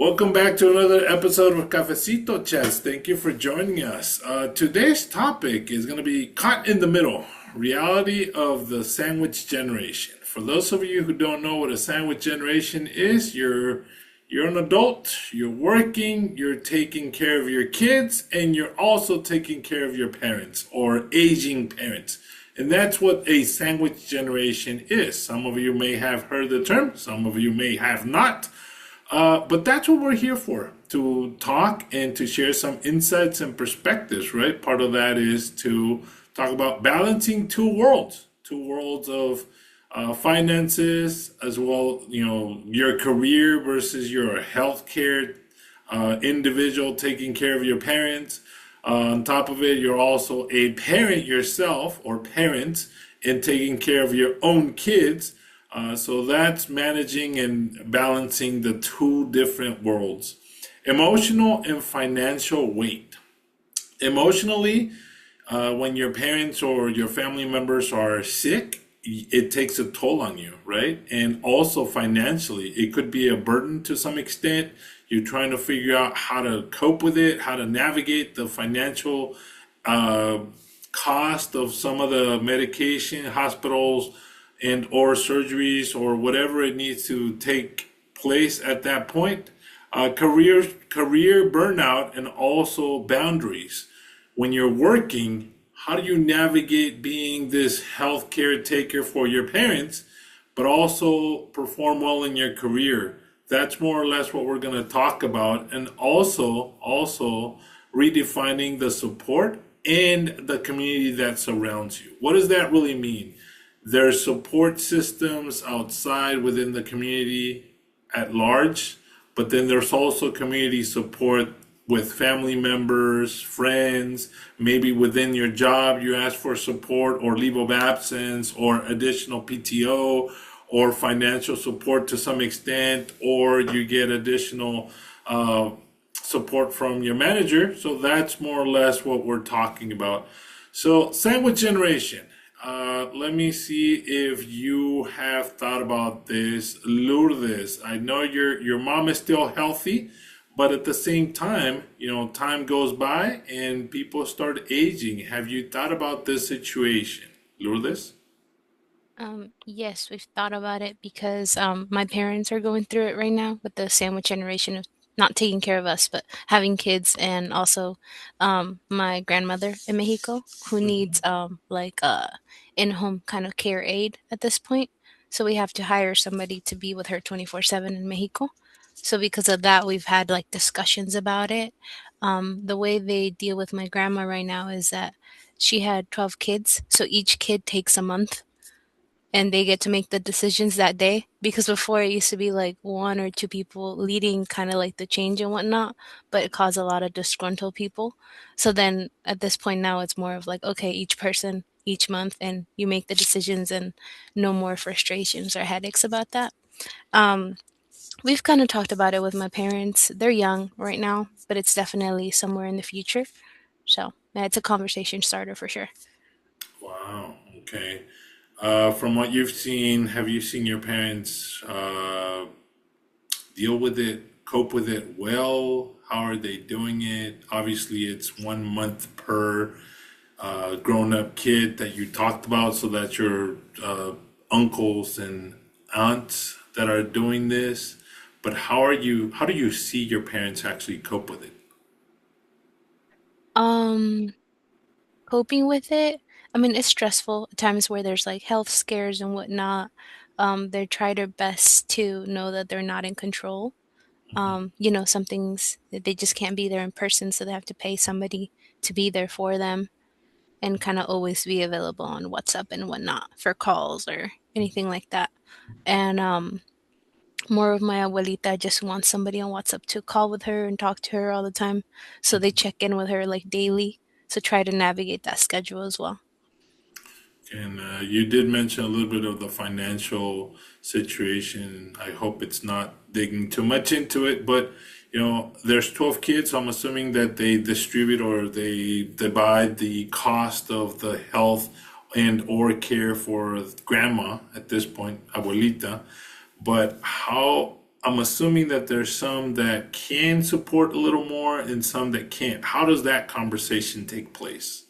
Welcome back to another episode of Cafecito Chats. Thank you for joining us. Today's topic is going to be caught in the middle, reality of the sandwich generation. For those of you who don't know what a sandwich generation is, you're an adult, you're working, you're taking care of your kids, and you're also taking care of your parents or aging parents. And that's what a sandwich generation is. Some of you may have heard the term, some of you may have not. But that's what we're here for, to talk and to share some insights and perspectives, right? Part of that is to talk about balancing two worlds of finances, as well, your career versus your healthcare individual taking care of your parents. On top of it, you're also a parent yourself or parents and taking care of your own kids. So that's managing and balancing the two different worlds. Emotional and financial weight. Emotionally, when your parents or your family members are sick, it takes a toll on you, right? And also financially, it could be a burden to some extent. You're trying to figure out how to cope with it, how to navigate the financial cost of some of the medication, hospitals, and or surgeries or whatever it needs to take place at that point. Career burnout and also boundaries. When you're working, how do you navigate being this healthcare taker for your parents, but also perform well in your career? That's more or less what we're going to talk about, and also redefining the support and the community that surrounds you. What does that really mean? There's support systems outside within the community at large, but then there's also community support with family members, friends, maybe within your job you ask for support or leave of absence or additional PTO or financial support to some extent, or you get additional support from your manager. So that's more or less what we're talking about. So sandwich generation. Let me see if you have thought about this. Lourdes, I know your mom is still healthy, but at the same time, time goes by and people start aging. Have you thought about this situation, Lourdes? Yes, we've thought about it because my parents are going through it right now with the sandwich generation of not taking care of us, but having kids, and also my grandmother in Mexico who needs like in-home kind of care aid at this point. So we have to hire somebody to be with her 24/7 in Mexico. So because of that, we've had like discussions about it. The way they deal with my grandma right now is that she had 12 kids, so each kid takes a month and they get to make the decisions that day, because before it used to be like one or two people leading kind of like the change and whatnot, but it caused a lot of disgruntled people. So then at this point now it's more of like, okay, each person each month, and you make the decisions, and no more frustrations or headaches about that. um we've kind of talked about it with my parents. They're young right now, but it's definitely somewhere in the future. So yeah, it's a conversation starter for sure. Wow, okay. From what you've seen, have you seen your parents deal with it, cope with it well? How are they doing it? Obviously, it's 1 month per grown-up kid that you talked about, so that's your uncles and aunts that are doing this. But how do you see your parents actually cope with it? um Coping with it, I mean, it's stressful at times where there's like health scares and whatnot. They try their best to know that they're not in control. Some things that they just can't be there in person, so they have to pay somebody to be there for them, and kind of always be available on WhatsApp and whatnot for calls or anything like that. And more of my abuelita just wants somebody on WhatsApp to call with her and talk to her all the time. So they check in with her like daily. So try to navigate that schedule as well. And you did mention a little bit of the financial situation. I hope it's not digging too much into it, but there's 12 kids. So I'm assuming that they distribute or they divide the cost of the health and or care for grandma at this point, abuelita. But how I'm assuming that there's some that can support a little more and some that can't. How does that conversation take place?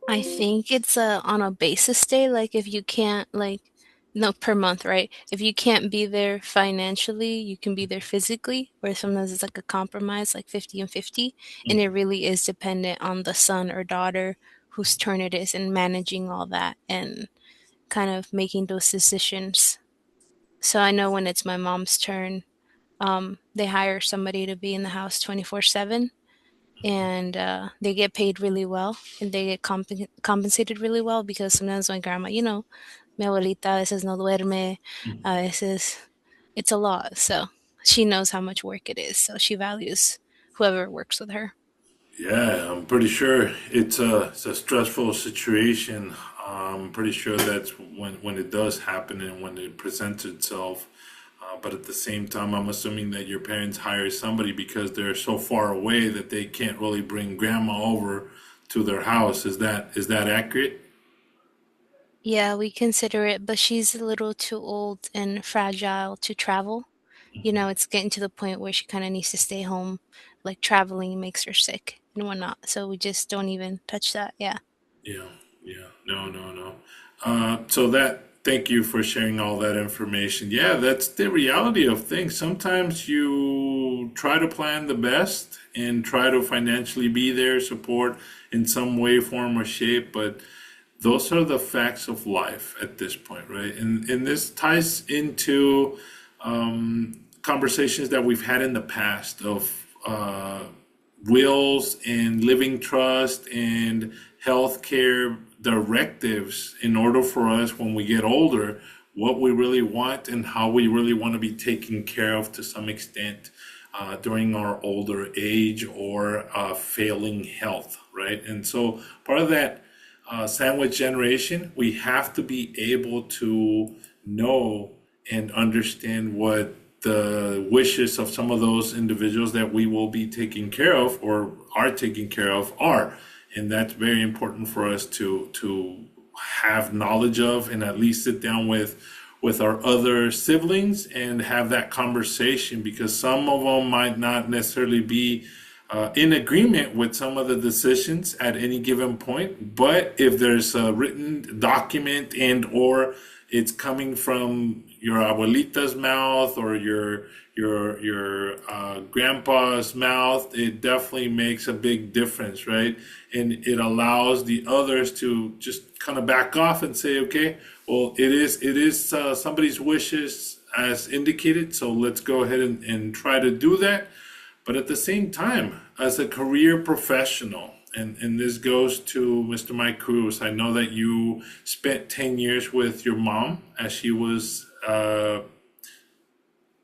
I think it's on a basis day, like if you can't like no per month, right? If you can't be there financially, you can be there physically, where sometimes it's like a compromise, like 50 and 50, and it really is dependent on the son or daughter whose turn it is and managing all that and kind of making those decisions. So I know when it's my mom's turn, they hire somebody to be in the house 24/7 and they get paid really well and they get compensated really well because sometimes my grandma, mi abuelita a veces no duerme, a veces it's a lot. So she knows how much work it is. So she values whoever works with her. Yeah, I'm pretty sure it's a stressful situation. I'm pretty sure that's when it does happen and when it presents itself. But at the same time, I'm assuming that your parents hire somebody because they're so far away that they can't really bring grandma over to their house. Is that accurate? Yeah, we consider it, but she's a little too old and fragile to travel. It's getting to the point where she kind of needs to stay home. Like traveling makes her sick and whatnot. So we just don't even touch that. Yeah. Yeah, yeah. No, no, no. Thank you for sharing all that information. Yeah, that's the reality of things. Sometimes you try to plan the best and try to financially be there, support in some way, form, or shape, but those are the facts of life at this point, right? And this ties into conversations that we've had in the past of wills and living trust and healthcare directives in order for us when we get older, what we really want and how we really want to be taken care of to some extent during our older age or failing health, right? And so part of that sandwich generation, we have to be able to know and understand what the wishes of some of those individuals that we will be taking care of or are taking care of are. And that's very important for us to have knowledge of and at least sit down with our other siblings and have that conversation because some of them might not necessarily be in agreement with some of the decisions at any given point. But if there's a written document and or it's coming from your abuelita's mouth or your grandpa's mouth, it definitely makes a big difference, right? And it allows the others to just kind of back off and say, okay, well, it is somebody's wishes as indicated, so let's go ahead and try to do that. But at the same time, as a career professional, and this goes to Mr. Mike Cruz, I know that you spent 10 years with your mom as she was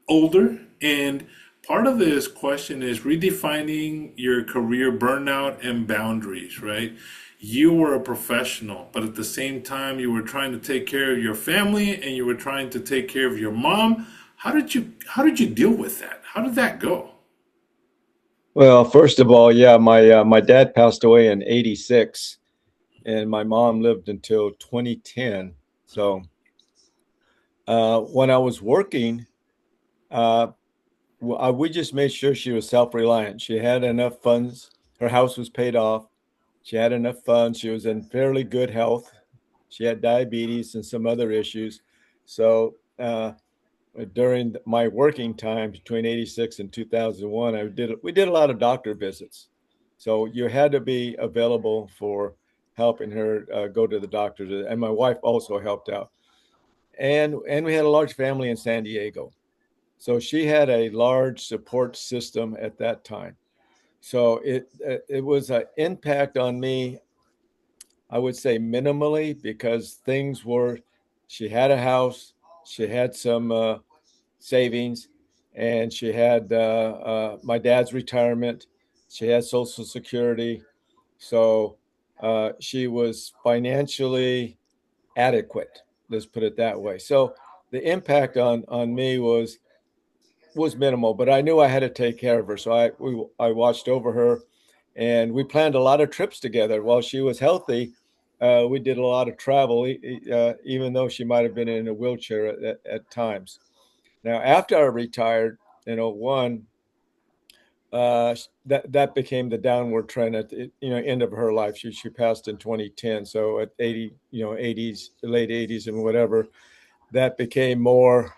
older. And part of this question is redefining your career burnout and boundaries, right? You were a professional, but at the same time, you were trying to take care of your family and you were trying to take care of your mom. How did you deal with that? How did that go? Well, first of all, yeah, my dad passed away in '86, and my mom lived until 2010. So when I was working, uh, we just made sure she was self-reliant. She had enough funds. Her house was paid off. She had enough funds. She was in fairly good health. She had diabetes and some other issues. So during my working time between '86 and 2001, we did a lot of doctor visits. So you had to be available for helping her go to the doctor. And my wife also helped out. And we had a large family in San Diego. So she had a large support system at that time. So it was an impact on me, I would say minimally, because things were, she had a house, she had some savings, and she had my dad's retirement. She had Social Security, so she was financially adequate. Let's put it that way. So the impact on me was minimal, but I knew I had to take care of her. So I watched over her, and we planned a lot of trips together while she was healthy. We did a lot of travel, even though she might have been in a wheelchair at times. Now, after I retired in '01, that became the downward trend at the end of her life. She passed in 2010. So at 80, 80s, late 80s, and whatever, that became more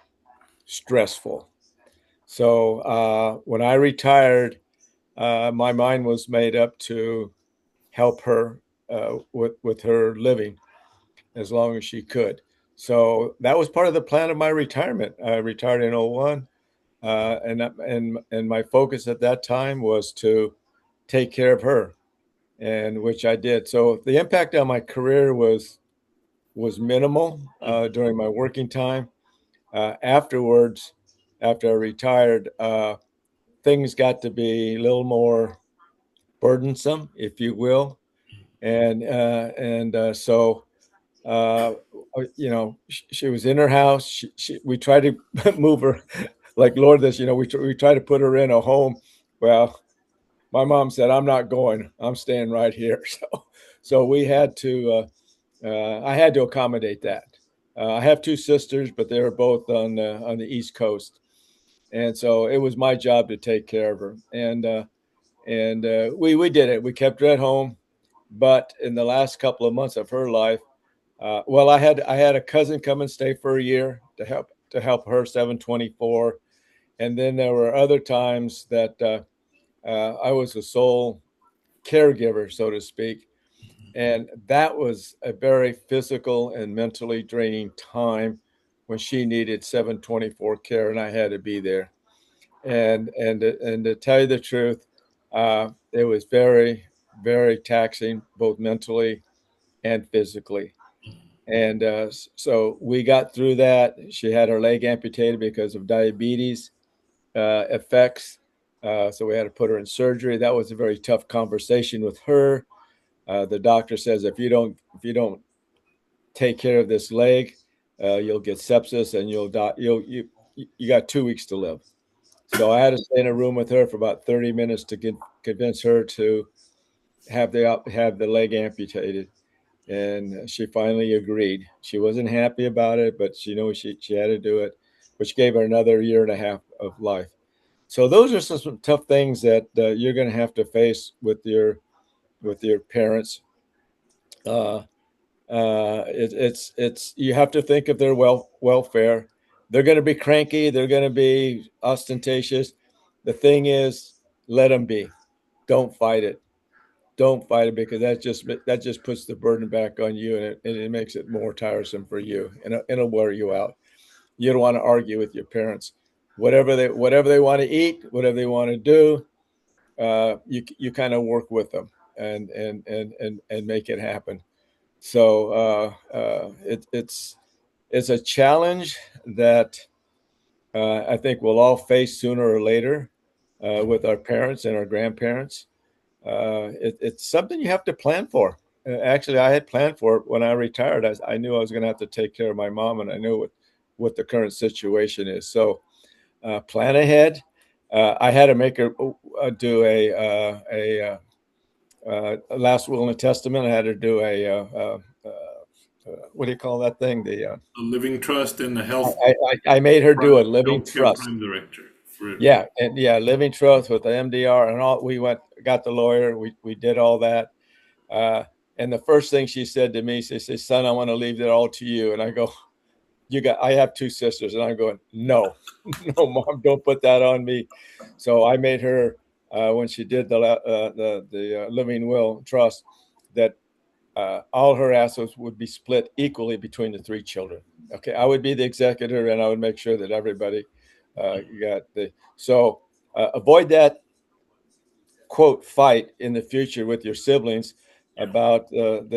stressful. So when I retired, my mind was made up to help her with her living as long as she could. So that was part of the plan of my retirement. I retired in '01, and my focus at that time was to take care of her, and which I did. So the impact on my career was minimal during my working time. Afterwards, after I retired, things got to be a little more burdensome, if you will, and so she was in her house. We tried to move her, like Lord, we tried to put her in a home. Well, my mom said, "I'm not going. I'm staying right here." So we had to. I had to accommodate that. I have two sisters, but they were both on the East Coast, and so it was my job to take care of her. And we did it. We kept her at home, but in the last couple of months of her life, well, I had a cousin come and stay for a year to help her 724, and then there were other times that I was the sole caregiver, so to speak, and that was a very physical and mentally draining time when she needed 724 care, and I had to be there. And to tell you the truth, it was very, very taxing, both mentally and physically. And so we got through that. She had her leg amputated because of diabetes effects. So we had to put her in surgery. That was a very tough conversation with her. The doctor says if you don't take care of this leg, you'll get sepsis and you'll die. You got 2 weeks to live. So I had to stay in a room with her for about 30 minutes to convince her to have the leg amputated, and she finally agreed. She wasn't happy about it, but she had to do it, which gave her another year and a half of life. So those are some tough things that you're going to have to face with your parents. Uh, it's you have to think of their welfare. They're going to be cranky. They're going to be ostentatious. The thing is, let them be. Don't fight it. Don't fight it, because that just puts the burden back on you, and it makes it more tiresome for you, and it'll wear you out. You don't want to argue with your parents. Whatever they want to eat, whatever they want to do, you kind of work with them and make it happen. So it's a challenge that I think we'll all face sooner or later with our parents and our grandparents. It's something you have to plan for. Actually, I had planned for it when I retired. I knew I was going to have to take care of my mom, and I knew what the current situation is. So plan ahead. I had to make her do a last will and a testament. I had to do what do you call that thing? A living trust and the I made her do a living healthcare trust. prime director. Yeah, and yeah, living trust with the MDR and all. Got the lawyer. We did all that. Uh, and the first thing she said to me, she says, "Son, I want to leave it all to you." And I go, I have two sisters, and I'm going, no, no, Mom, don't put that on me. So I made her when she did the living will trust that all her assets would be split equally between the three children. Okay, I would be the executor, and I would make sure that everybody got the. So avoid that quote fight in the future with your siblings about the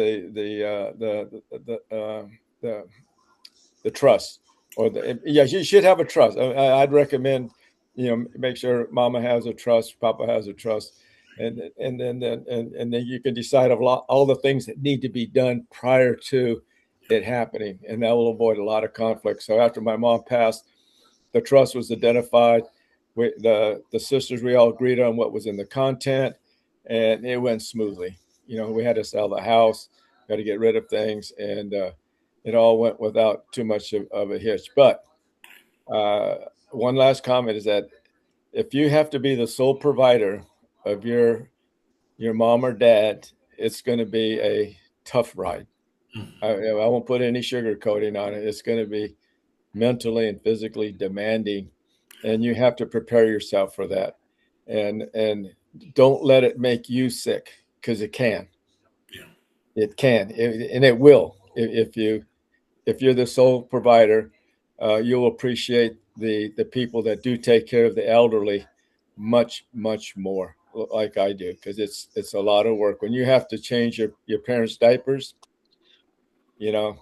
the trust, or you should have a trust. I'd recommend make sure Mama has a trust, Papa has a trust, and then you can decide of all the things that need to be done prior to it happening, and that will avoid a lot of conflict. So after my mom passed, the trust was identified. The sisters, we all agreed on what was in the content, and it went smoothly. We had to sell the house, got to get rid of things, and it all went without too much of a hitch. But one last comment is that if you have to be the sole provider of your mom or dad, it's going to be a tough ride. I won't put any sugar coating on it. It's going to be mentally and physically demanding, and you have to prepare yourself for that. And don't let it make you sick, because it can. Yeah. It can, and it will. If you're the sole provider, you'll appreciate the people that do take care of the elderly much more, like I do, because it's a lot of work when you have to change your parents' diapers. You know,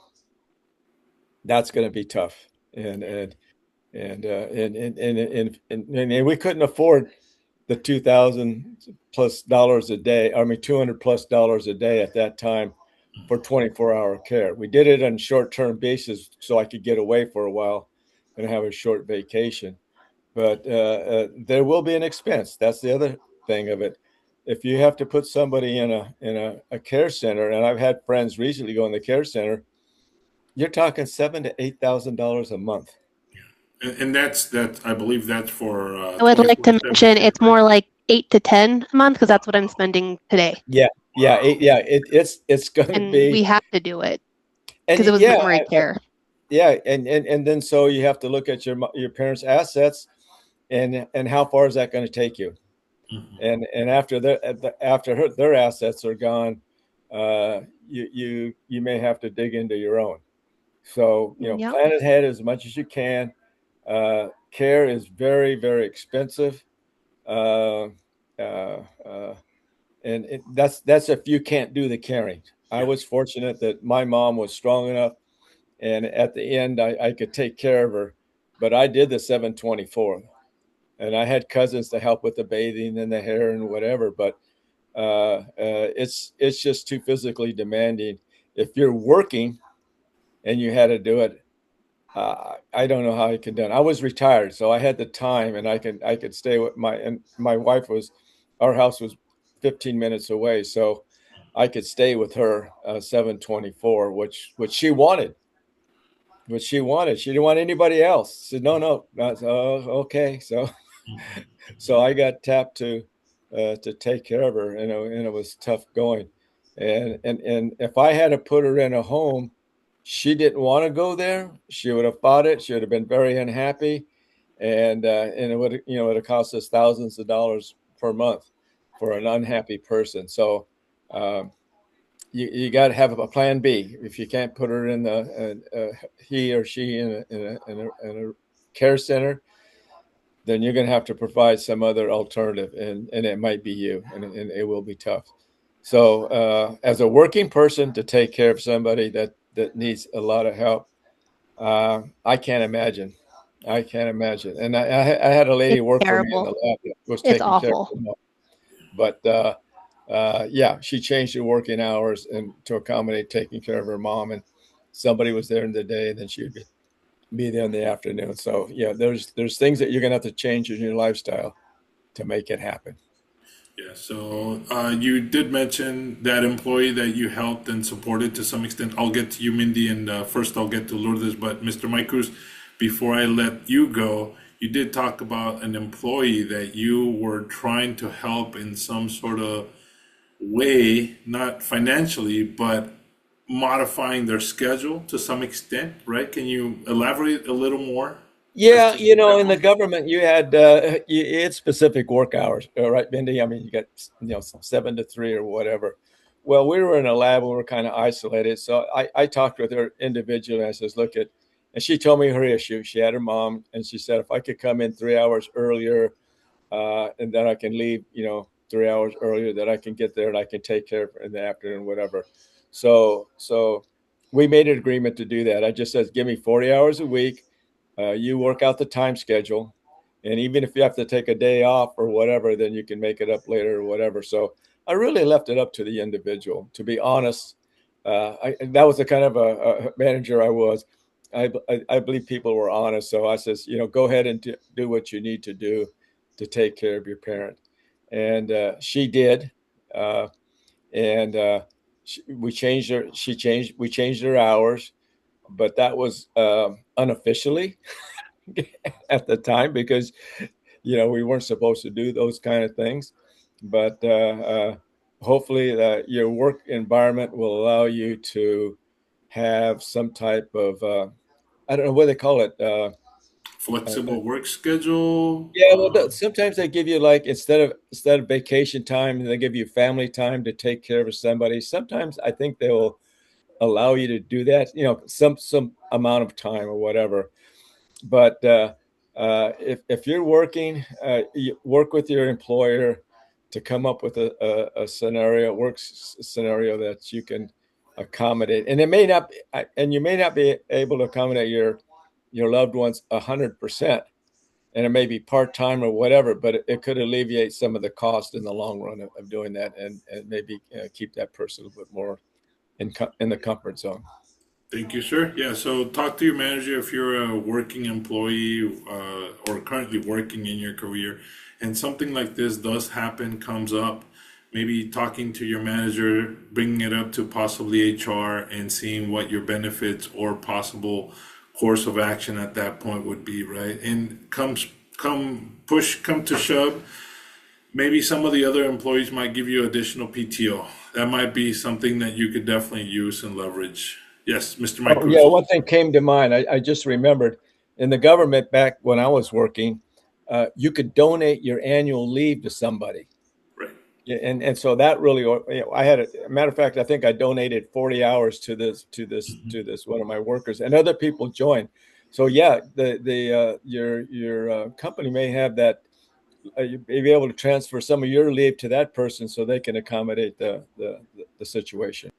that's going to be tough, and we couldn't afford the 2,000 plus dollars a day. I mean, $200+ a day at that time for 24-hour care. We did it on short-term basis so I could get away for a while and have a short vacation. But there will be an expense. That's the other thing of it. If you have to put somebody in a care center, and I've had friends recently go in the care center, you're talking $7,000 to $8,000 a month. And that's I believe that's for I would like to 24/7 mention care, it's right? more like 8 to 10 a month, because that's what I'm spending today, Yeah, yeah, it's going to and be, we have to do it and because it was yeah, memory care. yeah, and then so you have to look at your parents' assets, and how far is that going to take you? And after their assets are gone, you may have to dig into your own. So Yep. plan ahead as much as you can. Care is very expensive, uh, uh, uh, and that's if you can't do the caring. I Yeah. was fortunate that my mom was strong enough, and at the end I could take care of her, but I did the 7/24, and I had cousins to help with the bathing and the hair and whatever, but it's just too physically demanding. If you're working and you had to do it, I don't know how I could do it. I was retired, so I had the time, and I could stay with my wife our house was 15 minutes away, so I could stay with her 7/24, which she wanted. What she wanted. She didn't want anybody else. She said, no. Okay. So I got tapped to take care of her, and it was tough going. And if I had to put her in a home, she didn't want to go there. She would have fought it. She would have been very unhappy, and it would have cost us thousands of dollars per month for an unhappy person. So um, you got to have a plan B. If you can't put her in he or she in a care center, then you're going to have to provide some other alternative, and it might be you, and it will be tough. So as a working person, to take care of somebody that needs a lot of help, I can't imagine. I can't imagine. And I had a lady It's work for me in the terrible. lab that was It's taking care of awful. her mom. But yeah, she changed her working hours and to accommodate taking care of her mom. And somebody was there in the day, and then she would be there in the afternoon. So yeah, there's things that you're gonna have to change in your lifestyle to make it happen. Yeah, so you did mention that employee that you helped and supported to some extent. I'll get to you, Mindy, and first I'll get to Lourdes. But Mr. Mike Cruz, before I let you go, you did talk about an employee that you were trying to help in some sort of way, not financially, but modifying their schedule to some extent, right? Can you elaborate a little more as Yeah, to what that in the was? government, you had specific work hours, right, Mindy? I mean, you got 7 to 3 or whatever. Well, we were in a lab, we were kind of isolated, so I talked with her individually. I says, and she told me her issue. She had her mom, and she said if I could come in 3 hours earlier, and then I can leave, 3 hours earlier, that I can get there and I can take care of her in the afternoon, whatever. So we made an agreement to do that. I just said, give me 40 hours a week. You work out the time schedule, and even if you have to take a day off or whatever, then you can make it up later or whatever. So I really left it up to the individual. To be honest, that was the kind of a manager I was. I believe people were honest, so I says, go ahead and do what you need to do to take care of your parent, and she did, uh, and we changed her. We changed her hours, but that was unofficially. at the time because, we weren't supposed to do those kind of things. But hopefully your work environment will allow you to have some type of, I don't know what they call it. Flexible work schedule. Yeah, well, sometimes they give you like instead of vacation time, they give you family time to take care of somebody. Sometimes I think they will allow you to do that, some amount of time or whatever. But if you're working, you work with your employer to come up with a scenario, scenario that you can accommodate. And you may not be able to accommodate your loved ones 100%, and it may be part time or whatever, but it could alleviate some of the cost in the long run of doing that, and maybe keep that person a little bit more in the comfort zone. Thank you, sir. Yeah, so talk to your manager if you're a working employee or currently working in your career and something like this does happen, comes up. Maybe talking to your manager, bringing it up to possibly HR and seeing what your benefits or possible course of action at that point would be, right? And come to shove, maybe some of the other employees might give you additional PTO. That might be something that you could definitely use and leverage. Yes, Mr. Mike Oh, yeah, Cruz. one thing came to mind. I just remembered in the government back when I was working, you could donate your annual leave to somebody. Right. Yeah, and so that really, I had a matter of fact, I think I donated 40 hours to this one of my workers, and other people joined. So yeah, your company may have that. You may be able to transfer some of your leave to that person so they can accommodate the situation.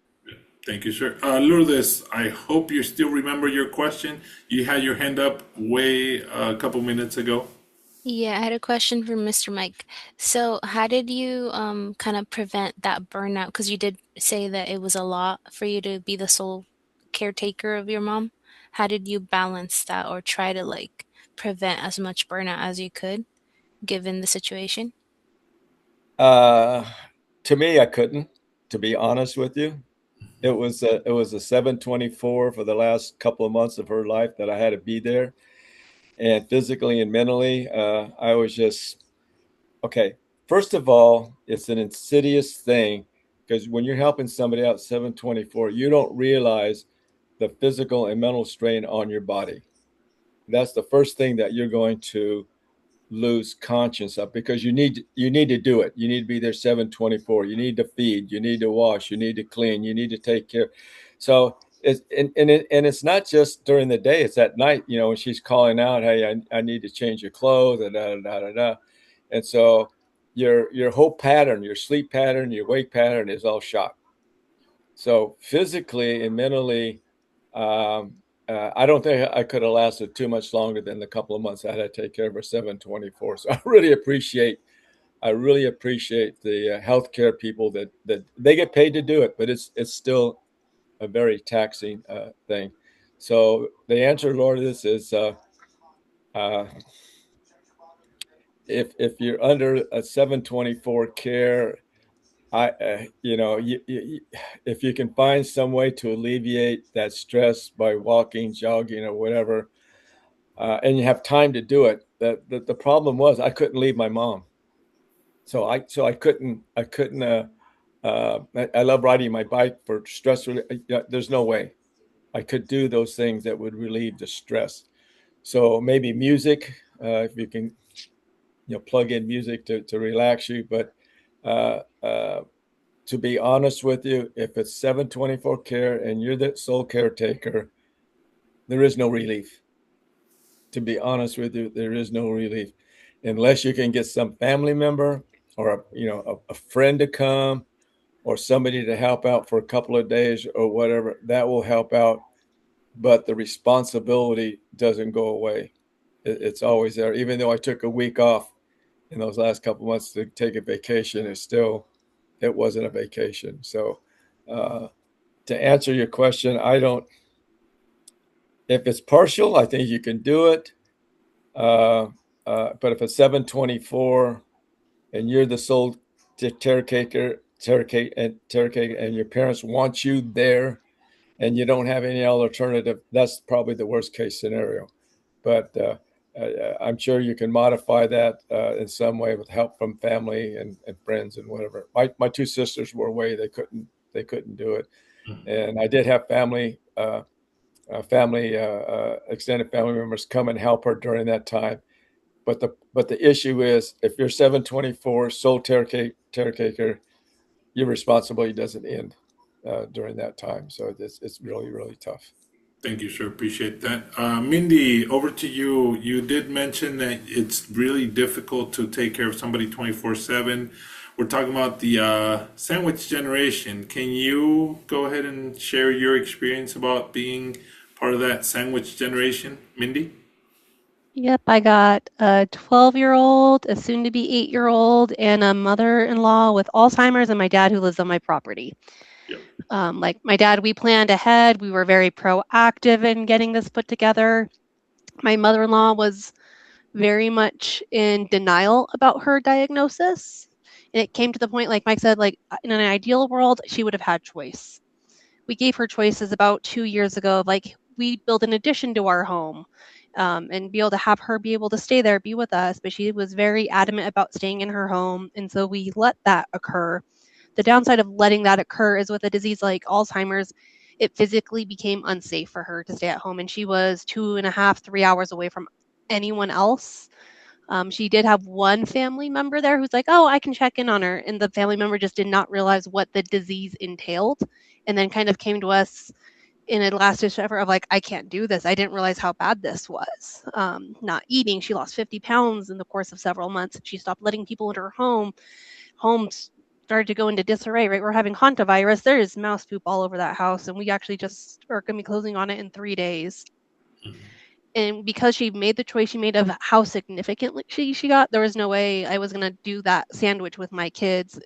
Thank you, sir. Lourdes, I hope you still remember your question. You had your hand up way a couple minutes ago. Yeah, I had a question for Mr. Mike. So, how did you kind of prevent that burnout? Because you did say that it was a lot for you to be the sole caretaker of your mom. How did you balance that or try to like prevent as much burnout as you could, given the situation? Uh, to me, I couldn't, to be honest with you. It was a 724 for the last couple of months of her life that I had to be there, and physically and mentally, I was just okay. First of all, it's an insidious thing because when you're helping somebody out 724, you don't realize the physical and mental strain on your body. That's the first thing that you're going to lose conscience of because you need to do it. You need to be there 724. You need to feed, you need to wash, you need to clean, you need to take care. So it's not just during the day, it's at night, when she's calling out, hey, I need to change your clothes, and da, da, da, da. And so your whole pattern, your sleep pattern, your wake pattern is all shot. So physically and mentally, um, I don't think I could have lasted too much longer than the couple of months I had to take care of her 724. So I really appreciate the healthcare people that they get paid to do it, but it's still a very taxing thing. So the answer, Lord, to this is uh, if you're under a 724 care, if you can find some way to alleviate that stress by walking, jogging, or whatever, and you have time to do it. The problem was I couldn't leave my mom, so I couldn't. I love riding my bike for stress relief. There's no way I could do those things that would relieve the stress. So maybe music, if you can, plug in music to relax you. But uh, uh, to be honest with you, if it's 724 care and you're the sole caretaker, there is no relief. To be honest with you, there is no relief unless you can get some family member or a friend to come or somebody to help out for a couple of days or whatever. That will help out, but the responsibility doesn't go away. It's always there. Even though I took a week off in those last couple of months to take a vacation, it wasn't a vacation. So uh, to answer your question, I don't. If it's partial, I think you can do it. Uh, but if it's 724 and you're the sole caretaker, and your parents want you there, and you don't have any alternative, that's probably the worst case scenario. But I'm sure you can modify that in some way with help from family and friends and whatever. My two sisters were away; they couldn't do it, and I did have extended family members come and help her during that time. But the issue is, if you're 724 sole caretaker, your responsibility doesn't end during that time. So it's really, really tough. Thank you, sir. Appreciate that. Mindy, over to you. You did mention that it's really difficult to take care of somebody 24/7. We're talking about the sandwich generation. Can you go ahead and share your experience about being part of that sandwich generation, Mindy? Yep, I got a 12-year-old, a soon-to-be 8-year-old, and a mother-in-law with Alzheimer's, and my dad who lives on my property. Yep. Like my dad, we planned ahead. We were very proactive in getting this put together. My mother-in-law was very much in denial about her diagnosis. And it came to the point, like Mike said, like in an ideal world, she would have had choice. We gave her choices about 2 years ago of like, we build an addition to our home and be able to have her be able to stay there, be with us. But she was very adamant about staying in her home. And so we let that occur. The downside of letting that occur is with a disease like Alzheimer's, it physically became unsafe for her to stay at home. And she was 2.5, 3 hours away from anyone else. She did have one family member there who's like, oh, I can check in on her. And the family member just did not realize what the disease entailed and then kind of came to us in a last ditch effort of like, I can't do this. I didn't realize how bad this was. Not eating. She lost 50 pounds in the course of several months. She stopped letting people into her home. Homes started to go into disarray, right? We're having hantavirus. There is mouse poop all over that house. And we actually just are going to be closing on it in 3 days. And because she made the choice she made of how significantly she got, there was no way I was going to do that sandwich with my kids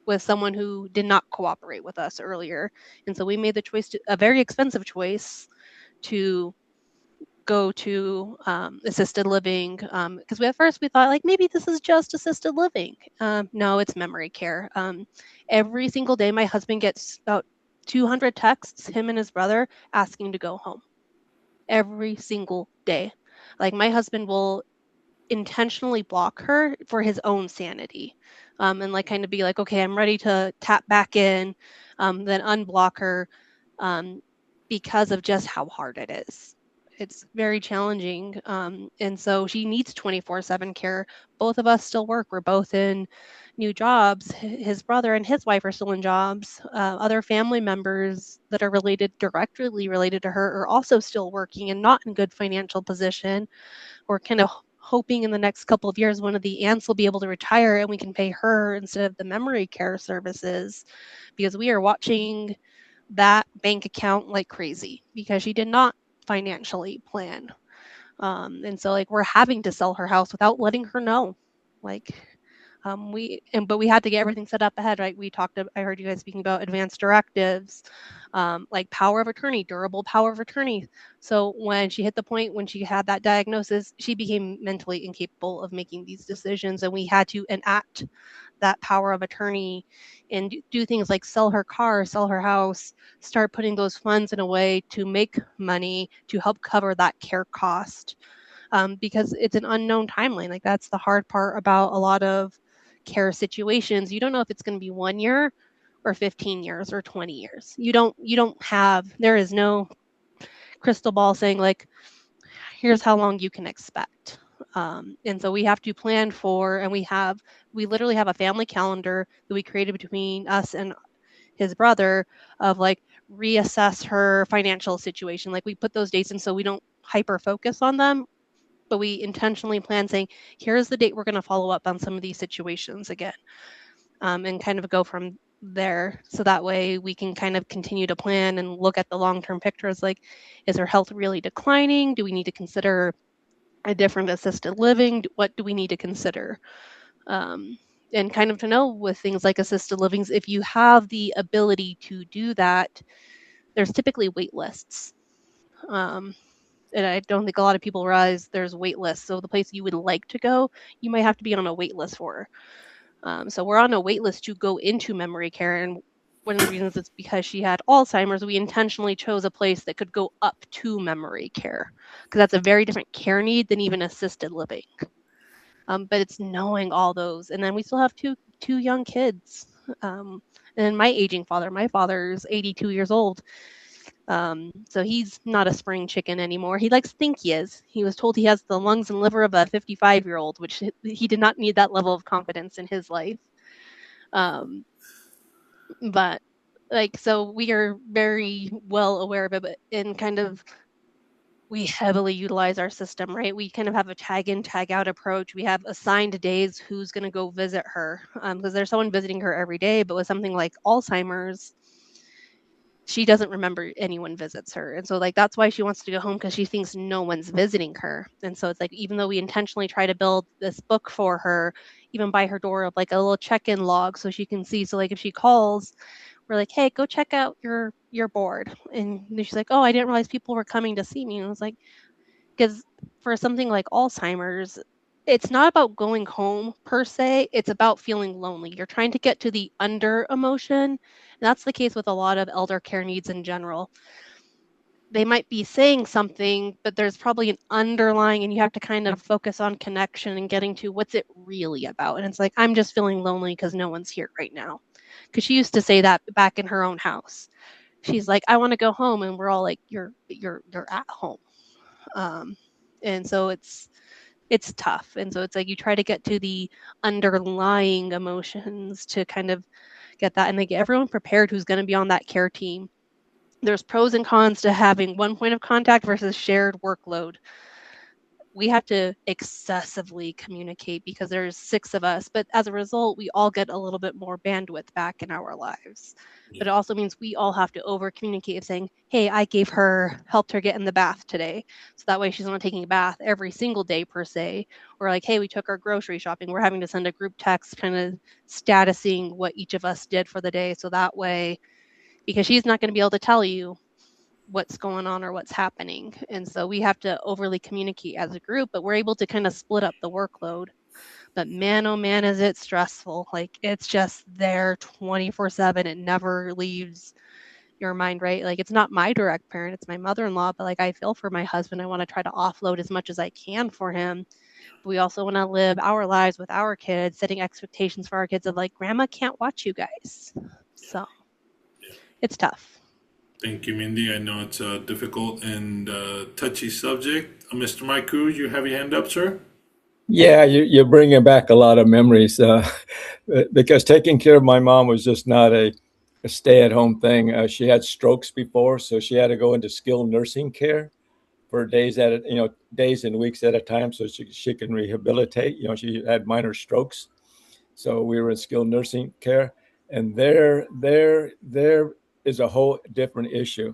with someone who did not cooperate with us earlier. And so we made the choice, a very expensive choice, to go to assisted living because at first we thought like maybe this is just assisted living. No, it's memory care. Every single day my husband gets about 200 texts, him and his brother, asking to go home every single day. Like my husband will intentionally block her for his own sanity, and like kind of be like, okay, I'm ready to tap back in, then unblock her, because of just how hard it is. It's very challenging, and so she needs 24/7 care. Both of us still work. We're both in new jobs. His brother and his wife are still in jobs. Other family members that are directly related to her are also still working and not in good financial position. We're kind of hoping in the next couple of years one of the aunts will be able to retire and we can pay her instead of the memory care services, because we are watching that bank account like crazy because she did not financially plan. And so like we're having to sell her house without letting her know. Like but we had to get everything set up ahead, right? I heard you guys speaking about advanced directives, like power of attorney, durable power of attorney. So when she hit the point when she had that diagnosis, she became mentally incapable of making these decisions, and we had to enact that power of attorney and do things like sell her car, sell her house, start putting those funds in a way to make money to help cover that care cost. Because it's an unknown timeline. Like that's the hard part about a lot of care situations. You don't know if it's going to be 1 year or 15 years or 20 years. There is no crystal ball saying like, here's how long you can expect. And so we have to plan for, and we literally have a family calendar that we created between us and his brother of like reassess her financial situation. Like we put those dates in so we don't hyper focus on them, but we intentionally plan saying, here's the date we're going to follow up on some of these situations again, and kind of go from there. So that way we can kind of continue to plan and look at the long-term pictures. Like, is her health really declining? Do we need to consider a different assisted living? What do we need to consider? And kind of to know with things like assisted livings, if you have the ability to do that, there's typically wait lists. And I don't think a lot of people realize there's wait lists. So the place you would like to go, you might have to be on a wait list for. So we're on a wait list to go into memory care, and one of the reasons is because she had Alzheimer's, we intentionally chose a place that could go up to memory care, because that's a very different care need than even assisted living. But it's knowing all those, and then we still have two young kids, and my aging father. My father's 82 years old, so he's not a spring chicken anymore. He likes to think he is. He was told he has the lungs and liver of a 55-year-old, which he did not need that level of confidence in his life. But so we are very well aware of it, but in kind of we heavily utilize our system, right? We kind of have a tag in, tag out approach. We have assigned days who's going to go visit her, because there's someone visiting her every day. But with something like Alzheimer's, she doesn't remember anyone visits her. And so that's why she wants to go home, because she thinks no one's visiting her. And so it's even though we intentionally try to build this book for her, even by her door, of a little check-in log so she can see. So if she calls, we're like, hey, go check out your board. And she's like, oh, I didn't realize people were coming to see me. And I was like, because for something like Alzheimer's, it's not about going home per se. It's about feeling lonely. You're trying to get to the under emotion. And that's the case with a lot of elder care needs in general. They might be saying something, but there's probably an underlying, and you have to kind of focus on connection and getting to what's it really about. And it's I'm just feeling lonely because no one's here right now. Because she used to say that back in her own house. She's like, I want to go home, and we're all like, you're at home. And so it's tough. And so it's you try to get to the underlying emotions to kind of get that, and they get everyone prepared who's going to be on that care team. There's pros and cons to having one point of contact versus shared workload. We have to excessively communicate because there's 6 of us, but as a result, we all get a little bit more bandwidth back in our lives. But it also means we all have to over communicate, saying, hey, I helped her get in the bath today. So that way she's not taking a bath every single day per se. Or hey, we took her grocery shopping. We're having to send a group text kind of statusing what each of us did for the day. So that way, because she's not going to be able to tell you what's going on or what's happening. And so we have to overly communicate as a group, but we're able to kind of split up the workload. But man, oh man, is it stressful. It's just there 24/7. It never leaves your mind, right? It's not my direct parent, it's my mother-in-law, but I feel for my husband. I want to try to offload as much as I can for him. But we also want to live our lives with our kids, setting expectations for our kids of grandma can't watch you guys. So it's tough. Thank you, Mindy. I know it's a difficult and touchy subject. Mr. Maiku, you have your hand up, sir? Yeah, you're bringing back a lot of memories because taking care of my mom was just not a stay-at-home thing. She had strokes before, so she had to go into skilled nursing care for days days and weeks at a time, so she can rehabilitate. She had minor strokes, so we were in skilled nursing care, and there is a whole different issue.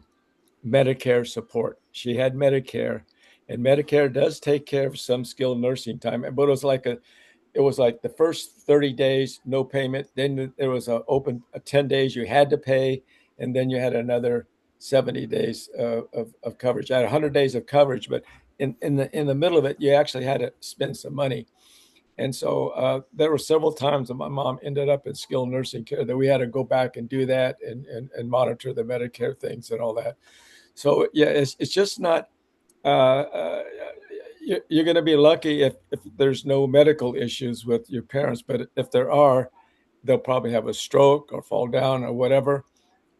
Medicare support. She had Medicare, and Medicare does take care of some skilled nursing time, but it was like the first 30 days no payment, then there was a open 10 days you had to pay, and then you had another 70 days of coverage. I had 100 days of coverage, but in the middle of it you actually had to spend some money. And so there were several times that my mom ended up in skilled nursing care that we had to go back and do that and monitor the Medicare things and all that. So yeah, it's just not. You're going to be lucky if there's no medical issues with your parents, but if there are, they'll probably have a stroke or fall down or whatever,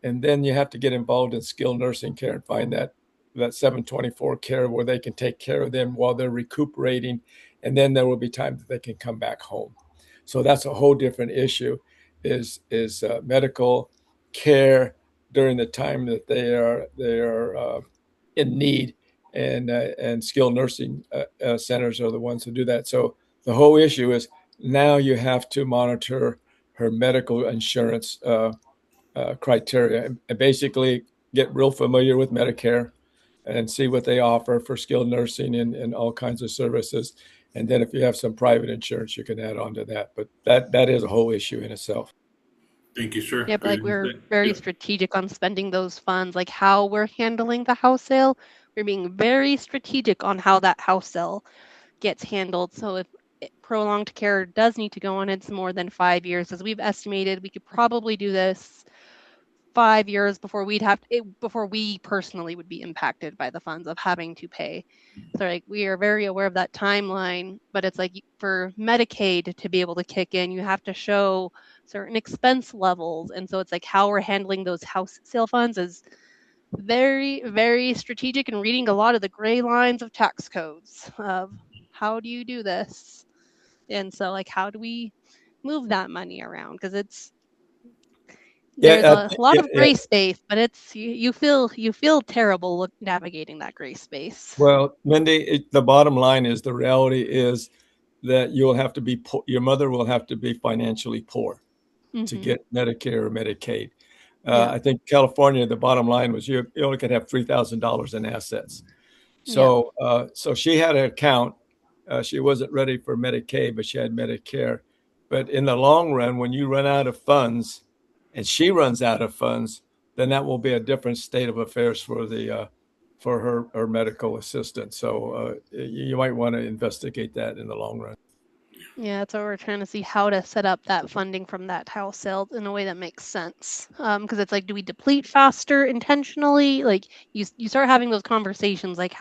and then you have to get involved in skilled nursing care and find that 724 care where they can take care of them while they're recuperating, and then there will be time that they can come back home. So that's a whole different issue, is medical care during the time that they are in need, and skilled nursing centers are the ones who do that. So the whole issue is now you have to monitor her medical insurance criteria and basically get real familiar with Medicare and see what they offer for skilled nursing and all kinds of services. And then if you have some private insurance, you can add on to that. But that is a whole issue in itself. Thank you, sir. Yeah, but we're very Yep. strategic on spending those funds, how we're handling the house sale. We're being very strategic on how that house sale gets handled. So if prolonged care does need to go on, it's more than 5 years. As we've estimated, we could probably do this 5 years before before we personally would be impacted by the funds of having to pay. So like we are very aware of that timeline, but it's like for Medicaid to be able to kick in, you have to show certain expense levels. And so it's like how we're handling those house sale funds is very, very strategic, and reading a lot of the gray lines of tax codes of how do you do this? And so like how do we move that money around? Because there's a lot of gray space, but it's you feel terrible navigating that gray space. Well, Mindy, the bottom line is the reality is that you'll have to be your mother will have to be financially poor to get Medicare or Medicaid. I think California, the bottom line was you only could have $3,000 in assets. So so she had an account. She wasn't ready for Medicaid, but she had Medicare. But in the long run, when you run out of funds and she runs out of funds, then that will be a different state of affairs for the for her medical assistant. So you might want to investigate that in the long run. Yeah, that's what we're trying to see, how to set up that funding from that house sale in a way that makes sense. Because it's like, do we deplete faster intentionally? Like you start having those conversations, like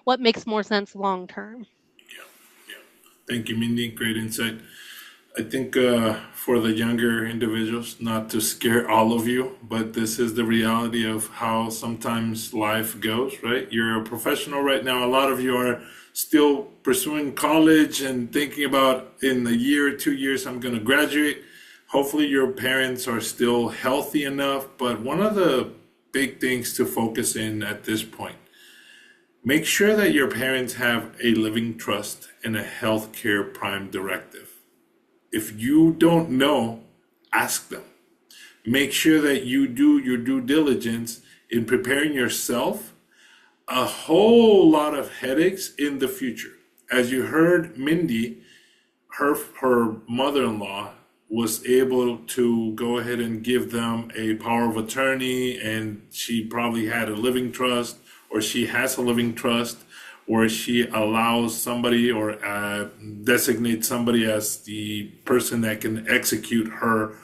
what makes more sense long term? Yeah. Thank you, Mindy. Great insight. I think for the younger individuals, not to scare all of you, but this is the reality of how sometimes life goes, right? You're a professional right now. A lot of you are still pursuing college and thinking about in a year or 2 years, I'm going to graduate. Hopefully, your parents are still healthy enough. But one of the big things to focus in at this point, make sure that your parents have a living trust and a healthcare prime directive. If you don't know, ask them. Make sure that you do your due diligence in preparing yourself a whole lot of headaches in the future. As you heard, Mindy, her mother-in-law was able to go ahead and give them a power of attorney, and she probably had a living trust, or she has a living trust, or she allows somebody or designates somebody as the person that can execute her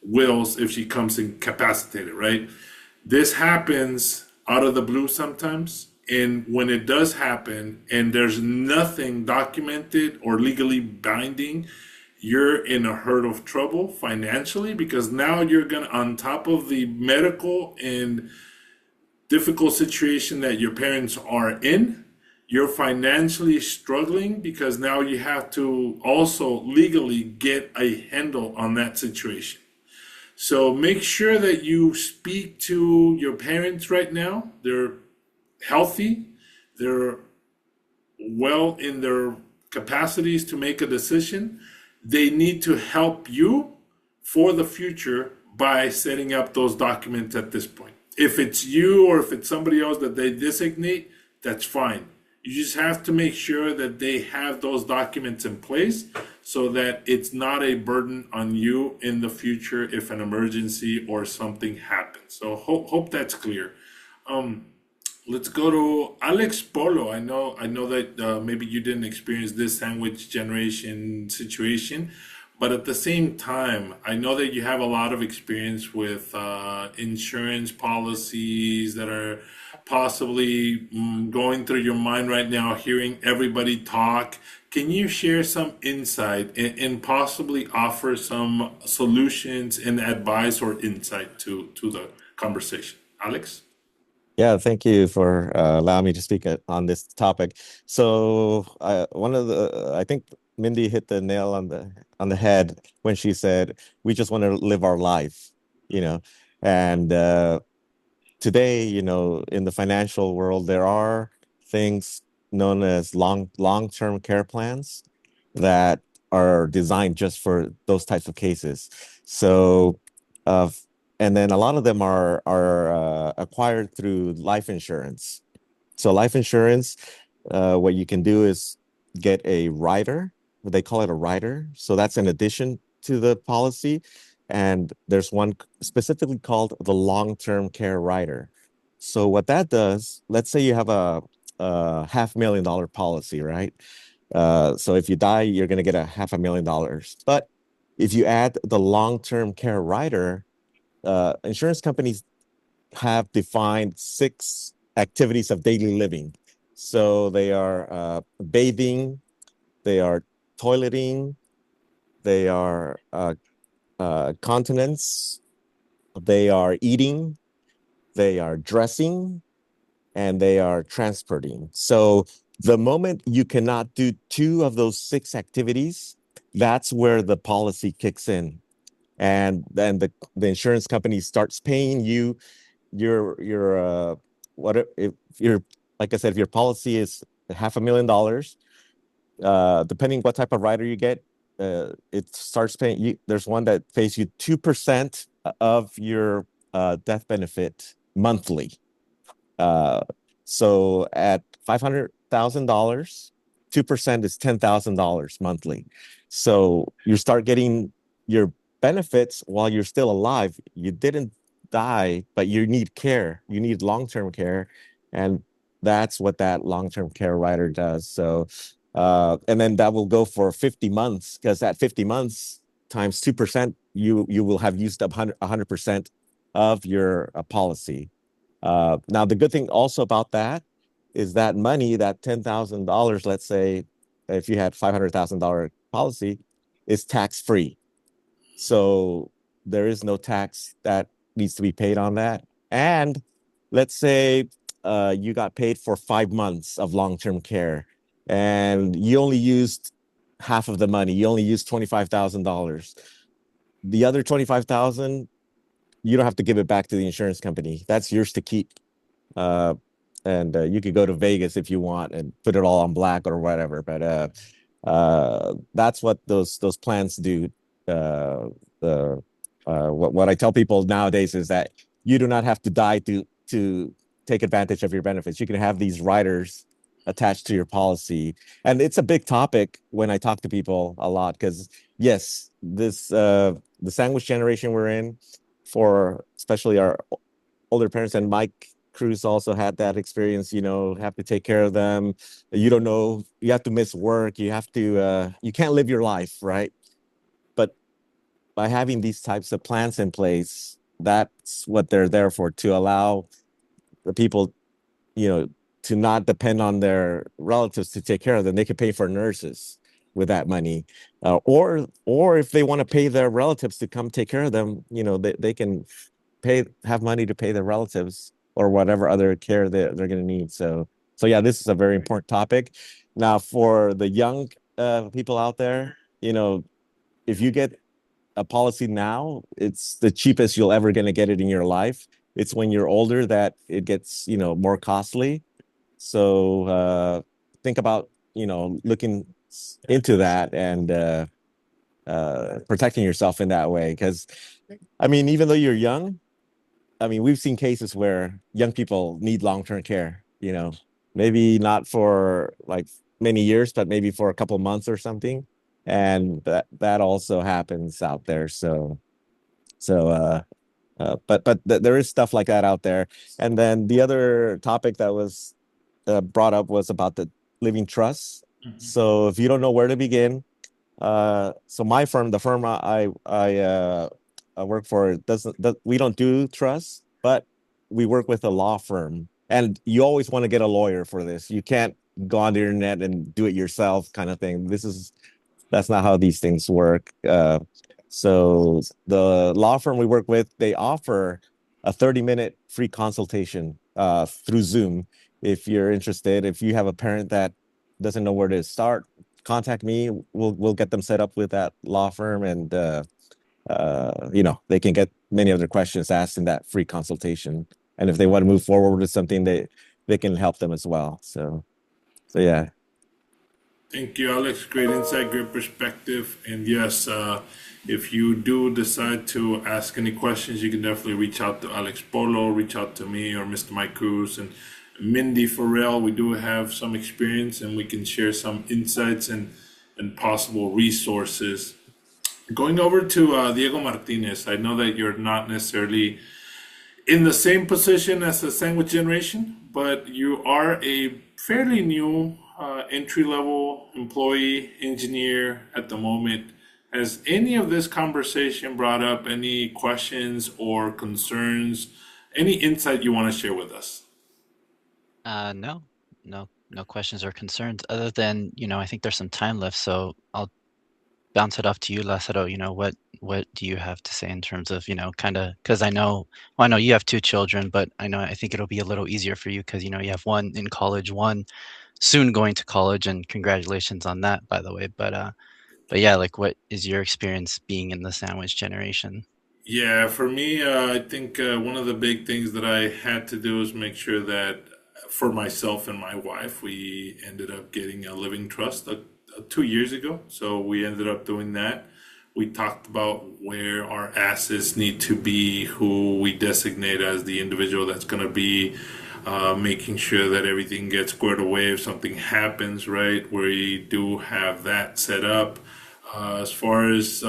wills if she comes incapacitated, right? This happens out of the blue sometimes. And when it does happen and there's nothing documented or legally binding, you're in a herd of trouble financially, because now you're going to, on top of the medical and difficult situation that your parents are in, you're financially struggling because now you have to also legally get a handle on that situation. So make sure that you speak to your parents right now. They're healthy, they're well in their capacities to make a decision. They need to help you for the future by setting up those documents at this point. If it's you or if it's somebody else that they designate, that's fine. You just have to make sure that they have those documents in place so that it's not a burden on you in the future if an emergency or something happens. So hope that's clear. Let's go to Alex Polo. I know that maybe you didn't experience this sandwich generation situation, but at the same time, I know that you have a lot of experience with insurance policies that are possibly going through your mind right now, hearing everybody talk. Can you share some insight and possibly offer some solutions and advice or insight to the conversation? Alex? Yeah, thank you for allowing me to speak on this topic. So, I think Mindy hit the nail on the head when she said we just want to live our life, you know. And today, in the financial world, there are things known as long-term care plans that are designed just for those types of cases. So, uh, and then a lot of them are acquired through life insurance. So life insurance, what you can do is get a rider. They call it a rider. So that's in addition to the policy. And there's one specifically called the long-term care rider. So what that does, let's say you have a $500,000 policy, right? So if you die, you're going to get $500,000. But if you add the long-term care rider, insurance companies have defined 6 activities of daily living. So they are bathing, they are toileting, they are continence, they are eating, they are dressing, and they are transporting. So the moment you cannot do 2 of those 6 activities, that's where the policy kicks in. And then the insurance company starts paying you your what if your, like I said, if your policy is $500,000, depending what type of rider you get, it starts paying you. There's one that pays you 2% of your death benefit monthly. So at $500,000, 2% is $10,000 monthly. So you start getting your benefits while you're still alive. You didn't die, but you need care. You need long-term care, and that's what that long-term care rider does. So, and then that will go for 50 months, because at 50 months times 2%, you will have used up 100% of your policy. Now, the good thing also about that is that money, that $10,000, let's say, if you had $500,000 policy, is tax-free. So there is no tax that needs to be paid on that. And let's say you got paid for 5 months of long-term care, and you only used half of the money. You only used $25,000. The other $25,000, you don't have to give it back to the insurance company. That's yours to keep. And you could go to Vegas if you want and put it all on black or whatever. But that's what those plans do. What I tell people nowadays is that you do not have to die to take advantage of your benefits. You can have these riders attached to your policy, and it's a big topic when I talk to people a lot, because yes, this the sandwich generation we're in, for especially our older parents, and Mike Cruz also had that experience, have to take care of them. You don't know, you have to miss work. You have to, you can't live your life, right? But by having these types of plans in place, that's what they're there for, to allow the people, to not depend on their relatives to take care of them. They could pay for nurses with that money, or if they want to pay their relatives to come take care of them, they can have money to pay their relatives or whatever other care they're going to need. So yeah, this is a very important topic. Now, for the young people out there, if you get a policy now, it's the cheapest you'll ever going to get it in your life. It's when you're older that it gets, more costly. So think about, looking into that and protecting yourself in that way. Because, I mean, even though you're young, we've seen cases where young people need long-term care, maybe not for like many years, but maybe for a couple of months or something. And that also happens out there. But there is stuff like that out there. And then the other topic that was brought up was about the living trust. So if you don't know where to begin, so my firm, the firm I work for, we don't do trust, but we work with a law firm. And you always want to get a lawyer for this. You can't go on the internet and do it yourself, kind of thing. That's not how these things work. So the law firm we work with, they offer a 30-minute free consultation through Zoom. If you're interested, if you have a parent that doesn't know where to start, contact me. We'll get them set up with that law firm, and they can get many other questions asked in that free consultation. And if they want to move forward with something, they can help them as well. So yeah. Thank you, Alex. Great insight, great perspective. And yes, if you do decide to ask any questions, you can definitely reach out to Alex Polo, reach out to me or Mr. Mike Cruz, and Mindy Farrell. We do have some experience, and we can share some insights and possible resources. Going over to Diego Martinez, I know that you're not necessarily in the same position as the sandwich generation, but you are a fairly new entry level employee engineer at the moment Has any of this conversation brought up any questions or concerns, any insight you want to share with us? No, no questions or concerns other than, I think there's some time left, so I'll bounce it off to you, Lázaro. What do you have to say in terms of, kind of, because I know you have two children, but I think it'll be a little easier for you because, you have one in college, one soon going to college, and congratulations on that, by the way. But yeah, like, what is your experience being in the sandwich generation? Yeah, for me, I think one of the big things that I had to do is make sure that for myself and my wife, we ended up getting a living trust 2 years ago. So we ended up doing that. We talked about where our assets need to be, who we designate as the individual that's going to be making sure that everything gets squared away if something happens, right? We do have that set up. As far as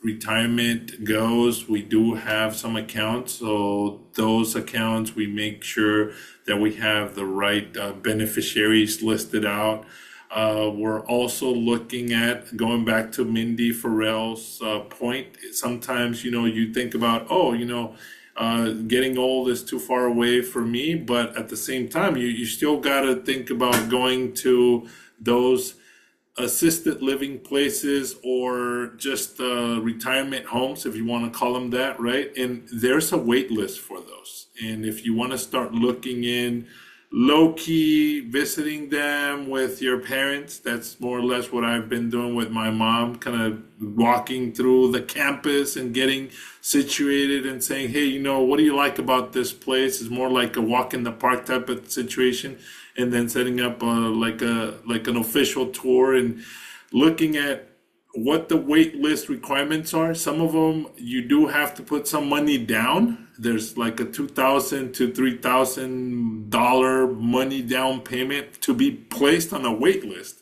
retirement goes, we do have some accounts. So those accounts, we make sure that we have the right beneficiaries listed out. We're also looking at going back to Mindy Farrell's point. Sometimes, you think about, getting old is too far away for me, but at the same time, you still got to think about going to those assisted living places or just retirement homes, if you want to call them that, right? And there's a wait list for those. And if you want to start looking in low key, visiting them with your parents, that's more or less what I've been doing with my mom, kind of walking through the campus and getting situated and saying, hey, what do you like about this place? It's more like a walk in the park type of situation, and then setting up like an official tour and looking at what the wait list requirements are. Some of them you do have to put some money down. There's like a $2,000 to $3,000 money down payment to be placed on a wait list.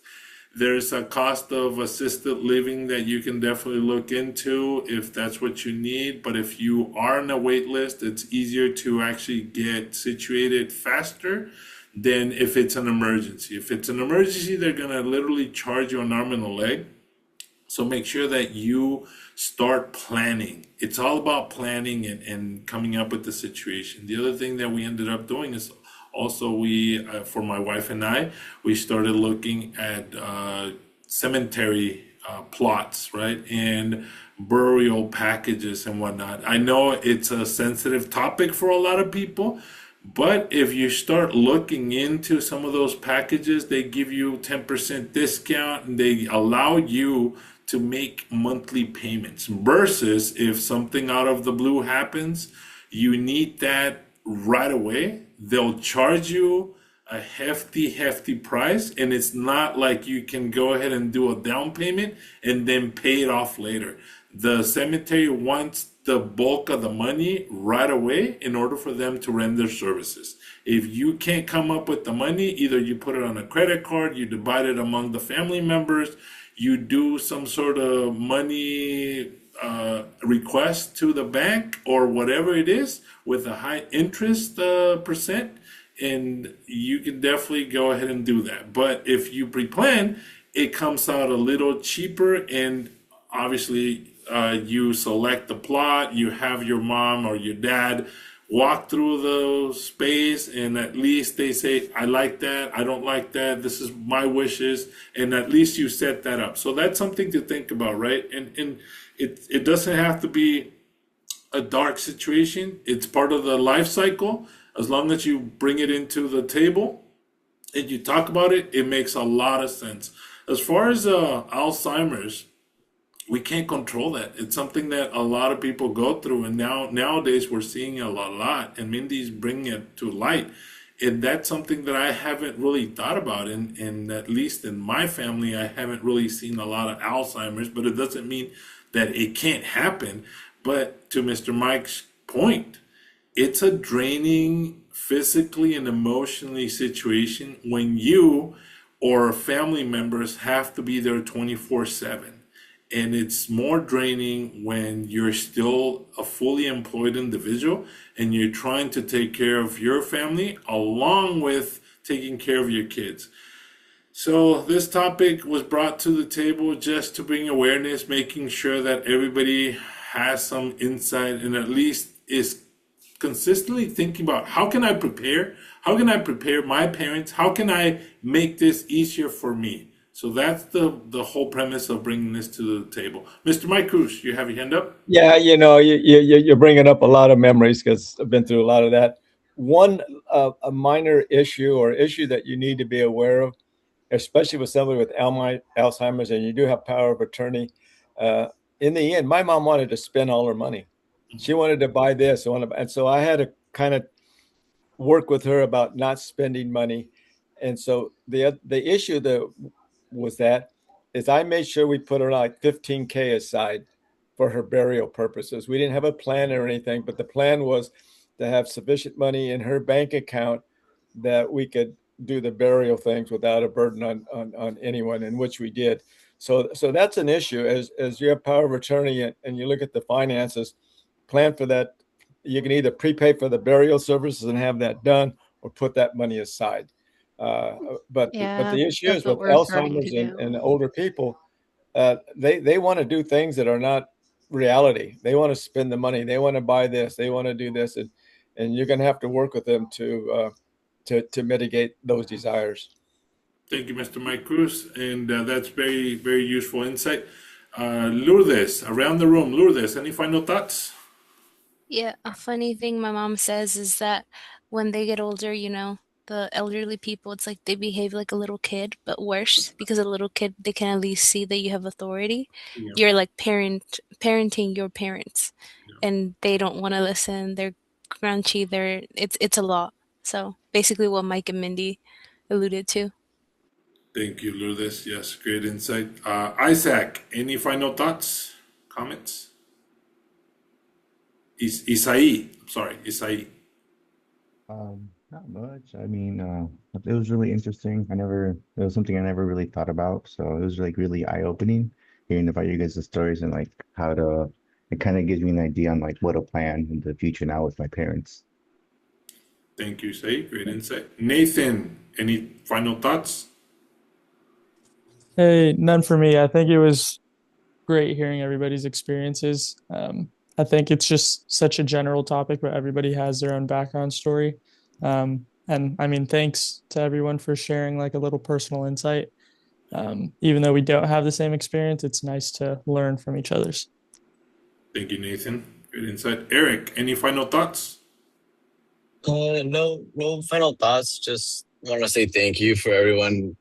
There's a cost of assisted living that you can definitely look into if that's what you need. But if you are on a wait list, it's easier to actually get situated faster than if it's an emergency. If it's an emergency, they're going to literally charge you an arm and a leg. So make sure that you start planning. It's all about planning and coming up with the situation. The other thing that we ended up doing is also for my wife and I, we started looking at cemetery plots, right? And burial packages and whatnot. I know it's a sensitive topic for a lot of people, but if you start looking into some of those packages, they give you 10% discount and they allow you to make monthly payments versus if something out of the blue happens, you need that right away. They'll charge you a hefty price, and it's not like you can go ahead and do a down payment and then pay it off later. The cemetery wants the bulk of the money right away in order for them to render services. If you can't come up with the money, either you put it on a credit card, you divide it among the family members, you do some sort of money request to the bank or whatever it is with a high interest percent, and you can definitely go ahead and do that. But if you pre-plan, it comes out a little cheaper, and obviously you select the plot, you have your mom or your dad walk through the space, and at least they say, I like that, I don't like that, this is my wishes, and at least you set that up. So that's something to think about, right? And it doesn't have to be a dark situation. It's part of the life cycle. As long as you bring it into the table and you talk about it, it makes a lot of sense. As far as Alzheimer's, we can't control that. It's something that a lot of people go through, and nowadays we're seeing it a lot, and Mindy's bringing it to light. And that's something that I haven't really thought about, and at least in my family, I haven't really seen a lot of Alzheimer's, but it doesn't mean that it can't happen. But to Mr. Mike's point, it's a draining physically and emotionally situation when you or family members have to be there 24/7. And it's more draining when you're still a fully employed individual and you're trying to take care of your family along with taking care of your kids. So this topic was brought to the table just to bring awareness, making sure that everybody has some insight and at least is consistently thinking about how can I prepare? How can I prepare my parents? How can I make this easier for me? So that's the whole premise of bringing this to the table. Mr. Mike Cruz, you have your hand up? Yeah, you're bringing up a lot of memories because I've been through a lot of that. One a minor issue or issue that you need to be aware of, especially with somebody with Alzheimer's, and you do have power of attorney. Uh, in the end, my mom wanted to spend all her money. She wanted to buy this, and so I had to kind of work with her about not spending money. And so the issue that was that is I made sure we put her like 15K aside for her burial purposes. We didn't have a plan or anything, but the plan was to have sufficient money in her bank account that we could do the burial things without a burden on anyone, in which we did. So that's an issue as you have power of attorney and you look at the finances, plan for that. You can either prepay for the burial services and have that done, or put that money aside. But Yeah, the issue that's is what with we're starting to Alzheimer's and do. older people, they want to do things that are not reality. They want to spend the money. They want to buy this. They want to do this, and you're going to have to work with them to mitigate those desires. Thank you, Mr. Mike Cruz, and that's very, very useful insight. Lourdes, around the room. Lourdes, any final thoughts? Yeah, a funny thing my mom says is that when they get older, the elderly people, it's like they behave like a little kid, but worse because a little kid, they can at least see that you have authority. Yeah, You're like parenting your parents, yeah. and they don't want to listen. They're crunchy. It's a lot. So basically, what Mike and Mindy alluded to. Thank you, Lourdes. Yes, great insight. Isaac, any final thoughts, comments? Isai, I'm sorry, Isai. Not much. I mean, it was really interesting. It was something I never really thought about. So it was like really eye-opening hearing about you guys' stories and like it kind of gives me an idea on like what to plan in the future now with my parents. Thank you, Isai. Great insight. Nathan, any final thoughts? Hey, none for me. I think it was great hearing everybody's experiences. I think it's just such a general topic, but everybody has their own background story. And I mean, thanks to everyone for sharing like a little personal insight. Even though we don't have the same experience, it's nice to learn from each other's. Thank you, Nathan. Great insight. Eric, any final thoughts? No final thoughts. Just want to say thank you to everyone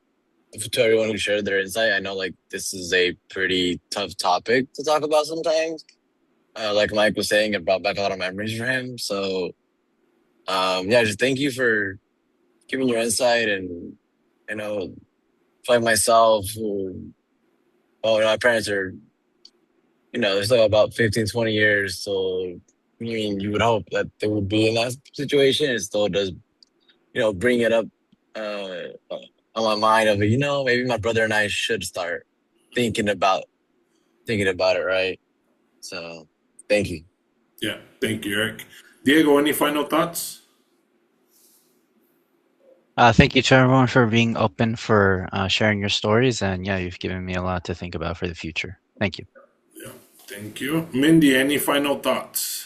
who shared their insight. I know like this is a pretty tough topic to talk about sometimes. Like Mike was saying, it brought back a lot of memories for him. So, yeah, just thank you for giving your insight and you know, like myself, my parents are they're still about 15, 20 years. So, I mean, you would hope that they would be in that situation. It still does bring it up uh, on my mind of maybe my brother and I should start thinking about it, right? So thank you. Yeah, thank you, Eric. Diego, any final thoughts? Thank you to everyone for being open, for sharing your stories, and yeah, you've given me a lot to think about for the future. Thank you. Yeah, thank you. Mindy, any final thoughts?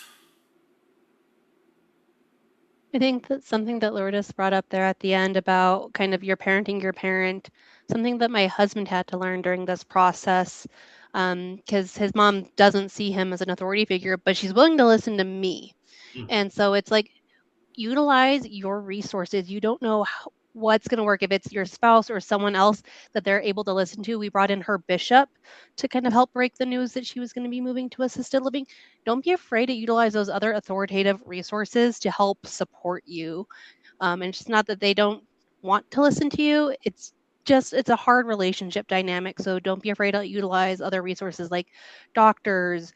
I think that's something that Lourdes brought up there at the end about kind of your parenting your parent, something that my husband had to learn during this process, because his mom doesn't see him as an authority figure, but she's willing to listen to me. And so it's like, utilize your resources. You don't know what's going to work if it's your spouse or someone else that they're able to listen to. We brought in her bishop to kind of help break the news that she was going to be moving to assisted living. Don't be afraid to utilize those other authoritative resources to help support you. And it's not that they don't want to listen to you. It's a hard relationship dynamic. So don't be afraid to utilize other resources like doctors,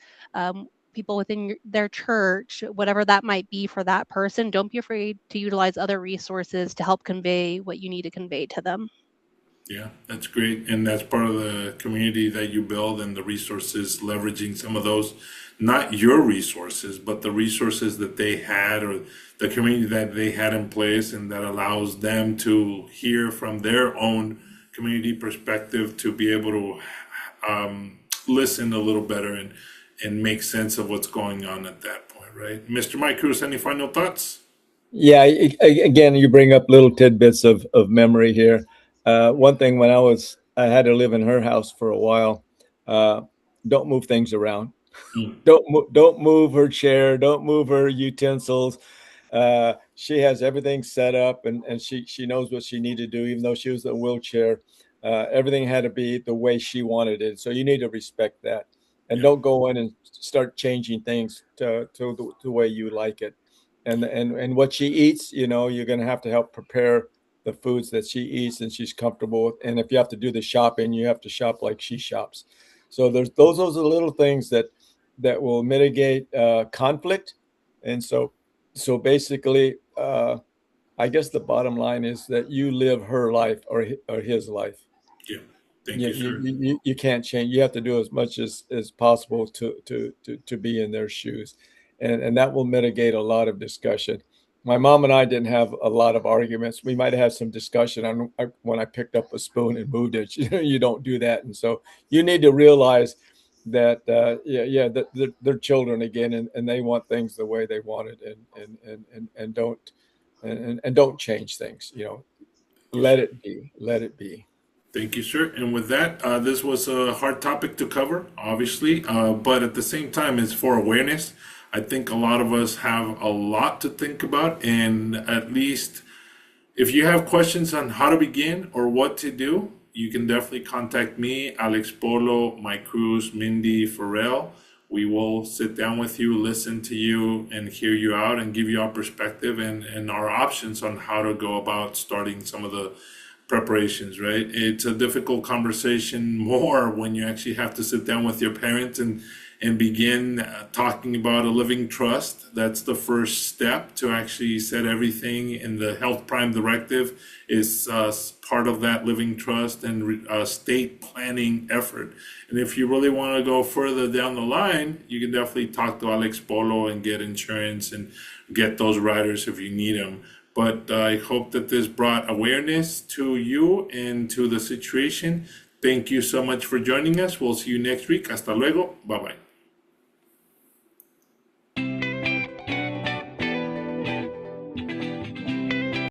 people within their church, whatever that might be for that person. Don't be afraid to utilize other resources to help convey what you need to convey to them. Yeah, that's great. And that's part of the community that you build and the resources, leveraging some of those, not your resources, but the resources that they had or the community that they had in place, and that allows them to hear from their own community perspective to be able to listen a little better and make sense of what's going on at that point, right? Mr. Mike Cruz, any final thoughts? Yeah, again, you bring up little tidbits of memory here. One thing when I had to live in her house for a while. Don't move things around. Don't move her chair. Don't move her utensils. She has everything set up, and she knows what she needed to do, even though she was in a wheelchair. Everything had to be the way she wanted it. So you need to respect that, and don't go in and start changing things to the way you like it. And what she eats, you're going to have to help prepare the foods that she eats and she's comfortable with. And if you have to do the shopping, you have to shop like she shops. So those are the little things that will mitigate conflict. And so basically, I guess the bottom line is that you live her life or his life. Yeah. Thank you, sir. You can't change. You have to do as much as possible to be in their shoes, and that will mitigate a lot of discussion. My mom and I didn't have a lot of arguments. We might have had some discussion on when I picked up a spoon and moved it. You don't do that, and so you need to realize that that they're children again, and they want things the way they want it, and don't change things. Let it be. Let it be. Thank you, sir. And with that, this was a hard topic to cover, obviously, but at the same time, it's for awareness. I think a lot of us have a lot to think about, and at least if you have questions on how to begin or what to do, you can definitely contact me, Alex Polo, Mike Cruz, Mindy, Farrell. We will sit down with you, listen to you, and hear you out and give you our perspective and our options on how to go about starting some of the preparations, right? It's a difficult conversation more when you actually have to sit down with your parents and begin talking about a living trust. That's the first step to actually set everything in the Health Prime Directive is part of that living trust and state planning effort. And if you really want to go further down the line, you can definitely talk to Alex Polo and get insurance and get those riders if you need them. But I hope that this brought awareness to you and to the situation. Thank you so much for joining us. We'll see you next week. Hasta luego. Bye-bye.